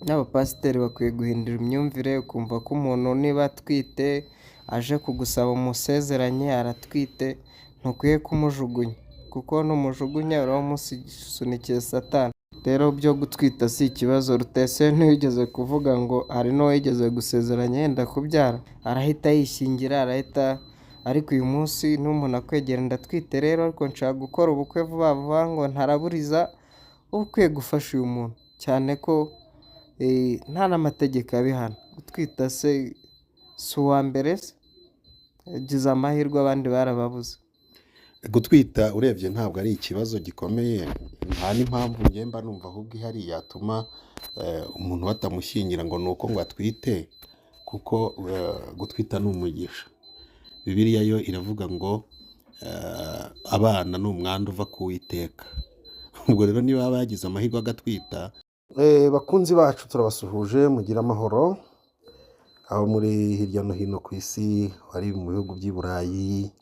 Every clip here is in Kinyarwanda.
n'abapasiteri bakwiye guhindura imyumvire ukumva ko umuntu niba atwite aje kugusaba umusezeranye aratwite ntukwiye kumujugunya kuko numujugunya uraba umusunikiye Satani. Rero byo gutwita si ikibazo. Rutayisire ntiyigeze kuvuga ngo hari n'uwo yigeze gusezeranya yenda kubyara arahita yishingira arahita, ariko uyu munsi n'umuntu akwegera ndatwite rero ariko nshaka gukora ubukwe vuba vuba ngo ntaraburiza, uba ukwiye gufasha uyu muntu cyane ko nta n'amategeko abihana. Gutwita se si uwa mbere se, yagize amahirwe abandi barababuze. Gutwita urebye ntabwo ari ikibazo gikomeye, nta n'impamvu ngemba numva ahubwo ihari yatuma umuntu batamushyingira ngo ni uko ngo atwite, kuko gutwita ni umugisha. Bibiliya yo iravuga ngo abana ni umwandu uva ku Uwiteka. Ubwo rero niba baba yagize amahirwe agatwita, bakunzi bacu turabasuhuje mugire amahoro aho muri hirya no hino ku isi, bari mu bihugu by'i Burayi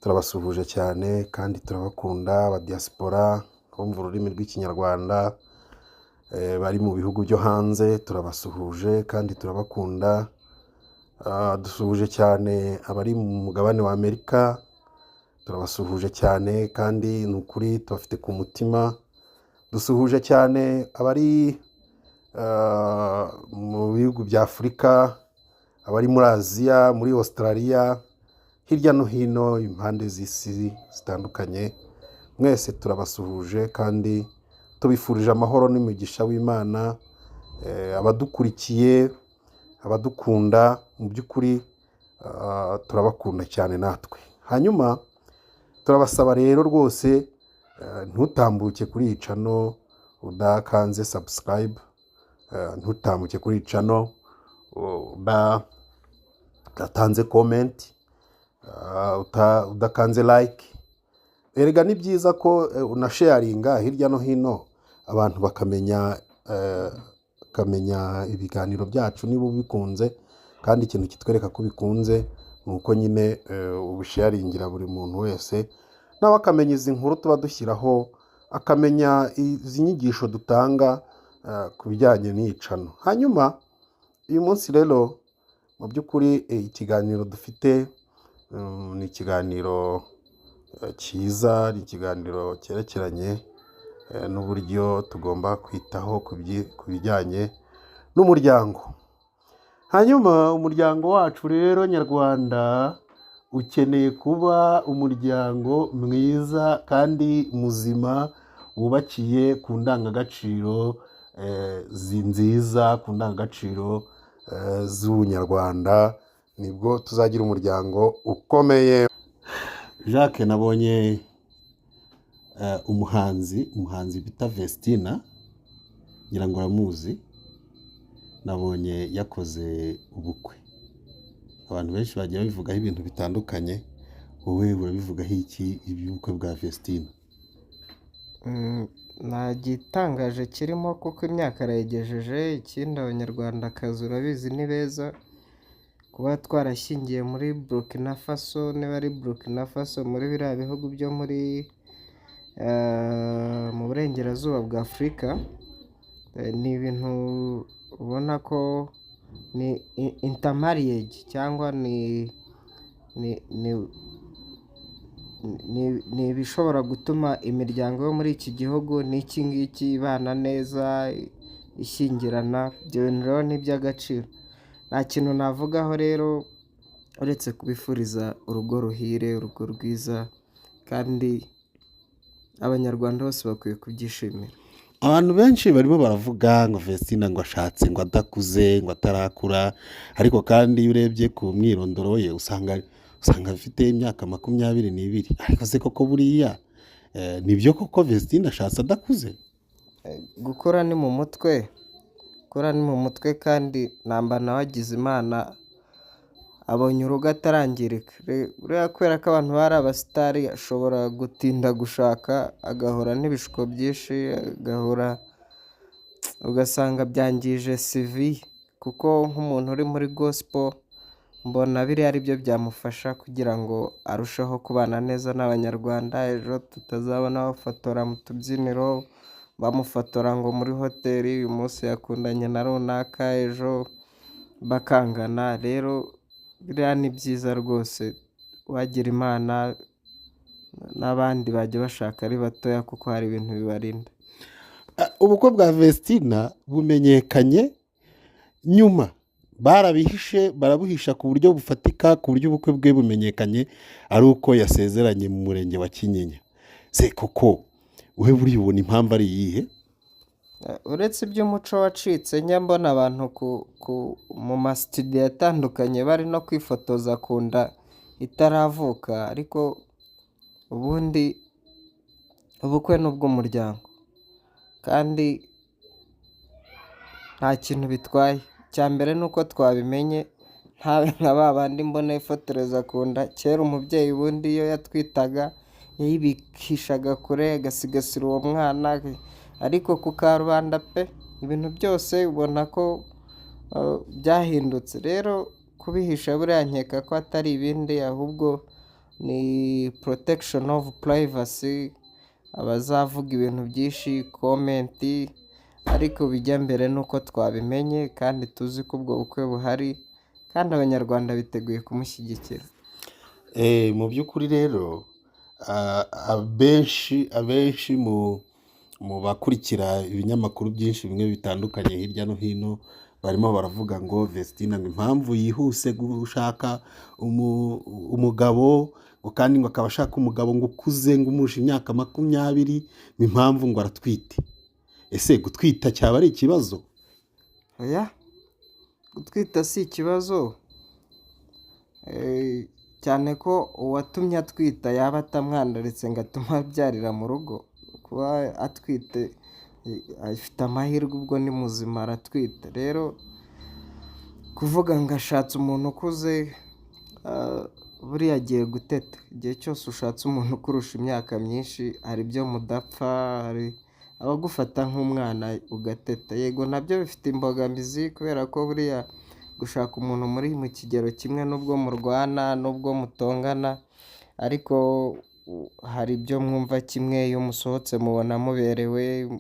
turabasuhuje cyane kandi turabakunda. Aba diaspora bumva ururimi rw'ikinyarwanda bari mu bihugu byo hanze turabasuhuje kandi turabakunda. Dusuhuje cyane abari mu mugabane wa Amerika, turabasuhuje cyane kandi ni ukuri tubafite ku mutima. Dusuhuje cyane abari mu bihugu bya Afurika, abari muri Aziya, muri Australia, hirya no hino impande z'isi zitandukanye, mwese turabasuhuje kandi tubifurije amahoro n'imigisha w'Imana. Abadukurikiye, abadukunda, mu by'ukuri turabakunda cyane natwe. Hanyuma turabasaba rero rwose ntutambuke kuri iyi channel udakanze subscribe, ntutambuke kuri iyi channel udatanze comment, udakanze like. Erega ni byiza ko unasharinga hirya no hino abantu bakamenya ibiganiro byacu niba ubikunze, kandi ikintu kitwereka ko bikunze ni uko nyine ubusharingira buri muntu wese, nawe akamenya izi nkuru tuba dushyiraho, akamenya izi nyigisho dutanga ku bijyanye n'iyi channel. Hanyuma uyu munsi rero mu by'ukuri ikiganiro dufite ni ikiganiro cyiza, ni ikiganiro cyerekeranye n'uburyo tugomba kwitaho ku bijyanye n'umuryango. Hanyuma umuryango wacu rero nyarwanda ukeneye kuba umuryango mwiza kandi muzima, wubakiye ku ndangagaciro nziza, ku ndangagaciro z'ubunyarwanda, nibwo tuzagira umuryango ukomeye. Jacques, nabonye umuhanzi bita Vestina, ngira ngo uramuzi, nabonye yakoze ubukwe. Abantu benshi bagiye babivugaho ibintu bitandukanye, wowe urabivugaho iki iby'ubukwe bwa Vestina? Nta gitangaje kirimo kuko imyaka arayigejeje. Ikindi abanyarwandakazi urabizi ni beza, kuba twarashyingiye muri Burkina Faso, niba ari Burkina Faso, muri biriya bihugu byo muri mu burengerazuba bwa Afurika, ni ibintu ubona ko ni intermarriage cyangwa ni ibishobora gutuma imiryango yo muri iki gihugu n'iki ngiki ibana neza, ishyingirana. Ibyo bintu rero ni iby'agaciro, nta kintu navugaho rero uretse kubifuriza urugo ruhire, urugo rwiza, kandi abanyarwanda bose bakwiye kubyishimira. Abantu benshi barimo baravuga ngo Vestina ngo ashatse ngo adakuze, ngo atarakura, ariko kandi iyo urebye ku mwirondoro ye usanga afite imyaka 22. Ariko se koko buriya nibyo koko Vestina ashatse adakuze? Gukura ni mu mutwe, gukura ni mu mutwe, kandi namba nawe agize Imana abonye urugo atarangirika. Buriya kubera ko abantu bari abasitari, ashobora gutinda gushaka agahura n'ibishuko byinshi, agahura ugasanga byangije CV, kuko nk'umuntu uri muri gospel mbona biriya ari byo byamufasha kugira ngo arusheho kubana neza n'abanyarwanda. Ejo tutazabona bafotora mu tubyiniro bamufotora ngo muri hoteli, uyu munsi yakundanye na runaka, ejo bakangana. Rero biriya ni byiza rwose, wagira imana n'abandi bajya bashaka ari batoya kuko hari ibintu bibarinda. Ubukwe bwa Vestina bumenyekanye nyuma, barabihishe barabuhisha ku buryo bufatika, ku buryo ubukwe bwe bumenyekanye ari uko yasezeranye mu murenge wa Kinyinya. Se koko wowe buriya ubona impamvu ari iyihe? Uretse iby'umuco wacitse, njya mbona abantu mu masitudiyo atandukanye bari no kwifotoza ku nda itaravuka, ariko ubundi ubukwe ni ubw'umuryango kandi nta kintu bitwaye. Icya mbere ni uko twabimenye, ntabe nka ba bandi mbona yifotoreza ku nda. Kera umubyeyi ubundi iyo yatwitaga yayibikishaga kure agasigasira uwo mwana, ariko ku karubanda pe ibintu byose ubona ko byahindutse. Rero kubihisha buriya nkeka ko atari ibindi, ahubwo ni protection of privacy. Abazavuga ibintu byinshi komenti, ariko bijya mbere nuko twabimenye kandi tuzi ko ubwo bukwe buhari kandi abanyarwanda biteguye kumushyigikira. Mu by'ukuri rero abenshi mu bakurikira ibinyamakuru byinshi bimwe bitandukanye hirya no hino barimo baravuga ngo Vestina ngo impamvu yihuse gushaka umugabo, ngo kandi ngo akaba ashaka umugabo ngo ukuze, ngo umurusha imyaka 20, impamvu ngo aratwite. Ese gutwita cyaba ari ikibazo? Oya, gutwita si ikibazo, cyane ko uwatumye atwita yaba atamwandaritse ngo atume abyarira mu rugo. Kuba atwite afite amahirwe, ubwo ni muzima aratwite. Rero kuvuga ngo ashatse umuntu ukuze, buriya agiye guteta. Igihe cyose ushatse umuntu ukurusha imyaka myinshi hari ibyo mudapfa, hari abagufata nk'umwana ugateta. Yego nabyo bifite imbogamizi, kubera ko buriya gushaka umuntu muri mu kigero kimwe n'ubwo murwana n'ubwo mutongana, ariko hari ibyo mwumva kimwe, iyo musohotse mubona muberewe,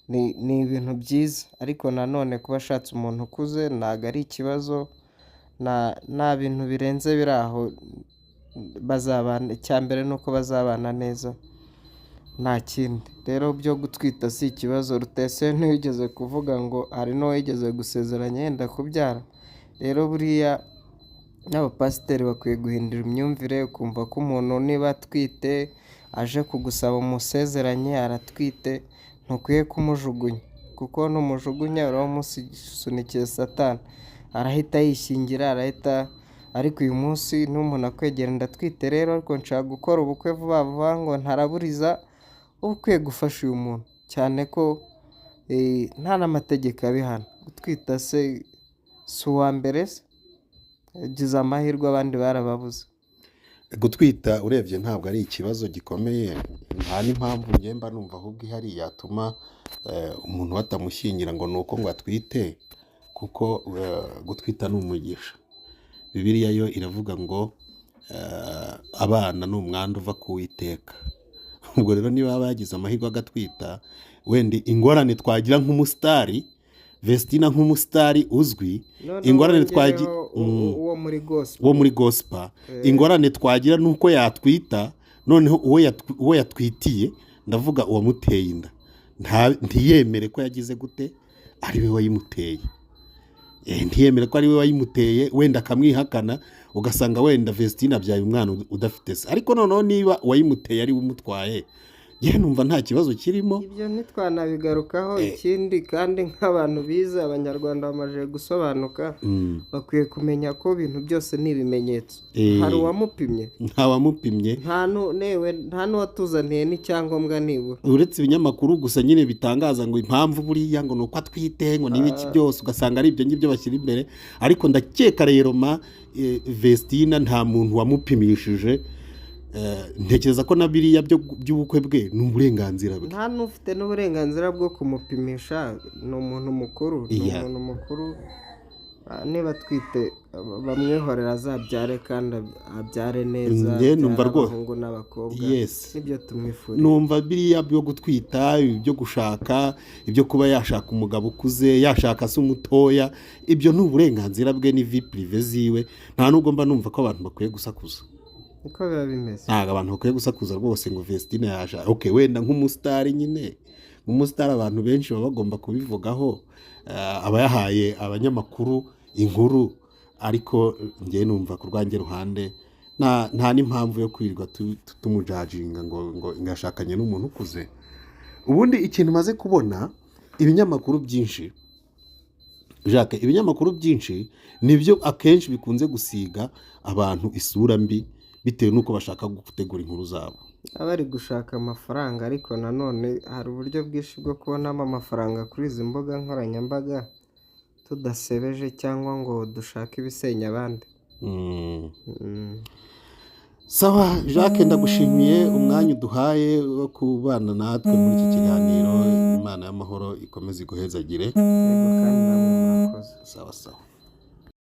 ni ibintu byiza. Ariko nanone kuba ashatse umuntu ukuze ntabwo ari ikibazo, nta bintu birenze biri aho. Bazabana, icya mbere ni uko bazabana neza, nta kindi. Rero byo gutwita si ikibazo. Rutese ntiyigeze kuvuga ngo hari n'uwigeze gusezeranya yenda kubyara. Rero buriya n'abapasiteri bakwiye guhindura imyumvire, ukumva ko umuntu niba atwite aje kugusaba umusezeranye aratwite, ntukwiye kumujugunya, kuko numujugunya uraba umusunikiye Satani, arahita yishingira, arahita. Ariko uyu munsi n'umuntu akwegera ndatwite rero ariko nshaka gukora ubukwe vuba vuba, ngo ntaraburiza, uba ukwiye gufasha uyu muntu, cyane ko nta n'amategeko abihana. Gutwita se si uwa mbere se? Yagize amahirwe abandi barababuze. Gutwita urebye ntabwo ari ikibazo gikomeye, nta n'impamvu ngemba numva ahubwo ihari yatuma umuntu batamushyingira ngo nuko ngo atwite, kuko gutwita ni umugisha. Bibiliya yo iravuga ngo abana ni umwandu uva ku Uwiteka. Ubwo rero niba bagize amahirwe agatwita, wenda ingorane twagira nk'umusitari, Vestina nk'umusitari uzwi, ingorane twagira uwo muri gospel, ingorane twagira nuko yatwita, noneho uwo yatwitiye, ndavuga uwamuteye inda, ntiyemere ko yagize gute ari we wayimuteye. Ntiyemere ko ari we wayimuteye, wenda akamwihakana, ugasanga wenda Vestina abyaye umwana udafite se. Ariko noneho niba uwayimuteye ari we umutwaye, yewe numva nta kibazo kirimo. Ibyo ntitwanabigarukaho. Ikindi kandi nk'abantu bize, abanyarwanda bamaze gusobanuka, bakwiye kumenya ko ibintu byose ni ibimenyetso. Hari uwamupimye, nta wamupimye, nta n'uwatuzaniye n'icyangombwa nibura, uretse ibinyamakuru gusa nyine bitangaza ngo impamvu buriya ngo nuko atwite, ngo n'ibiki byose, ugasanga ari ibyo ngibyo bashyira imbere. Ariko ndakeka rero Vestina nta muntu wamupimishije. Ntekereza ko na biriya by'ubukwe bwe ni uburenganzira bwe, nta n'ufite n'uburenganzira bwo kumupimisha. Ni umuntu mukuru, niba atwite bamwihorera azabyare kandi abyare neza, njye numva abyare rwose abahungu n'abakobwa, yes nibyo tumwifurira. numva biriya byo gutwita, ibyo gushaka, ibyo kuba yashaka umugabo ukuze, yashaka se umutoya, ibyo ni uburenganzira bwe, ni vi pirive ziwe. Nta nubwo mba numva ko abantu bakwiye gusakuza, niko biba bimeze. ntabwo abantu bakwiye gusakuza rwose ngo Vestine yashaka. Okay, wenda nk'umusitari nyine, nk'umusitari abantu benshi baba bagomba kubivugaho, aba yahaye abanyamakuru inkuru, ariko njye numva ku rwanjye ruhande nta n'impamvu yo kwirirwa tumujajinga ngo ngashakanye n'umuntu ukuze. Ubundi ikintu maze kubona, ibinyamakuru byinshi Jacques, ibinyamakuru byinshi nibyo akenshi bikunze gusiga abantu isura mbi bitewe n'uko bashaka gutegura inkuru zabo. Bari gushaka amafaranga, ariko nanone hari uburyo bwinshi bwo kubonamo amafaranga kuri izi mbuga nkoranyambaga tudasebeje cyangwa ngo dushake ibisenya abandi. Sawa Jacques, ndagushimiye umwanya uduhaye wo kubana natwe muri iki kiganiro. Imana y'amahoro ikomeze iguhezagire. Yego, kandi namwe murakoze. Sawa sawa.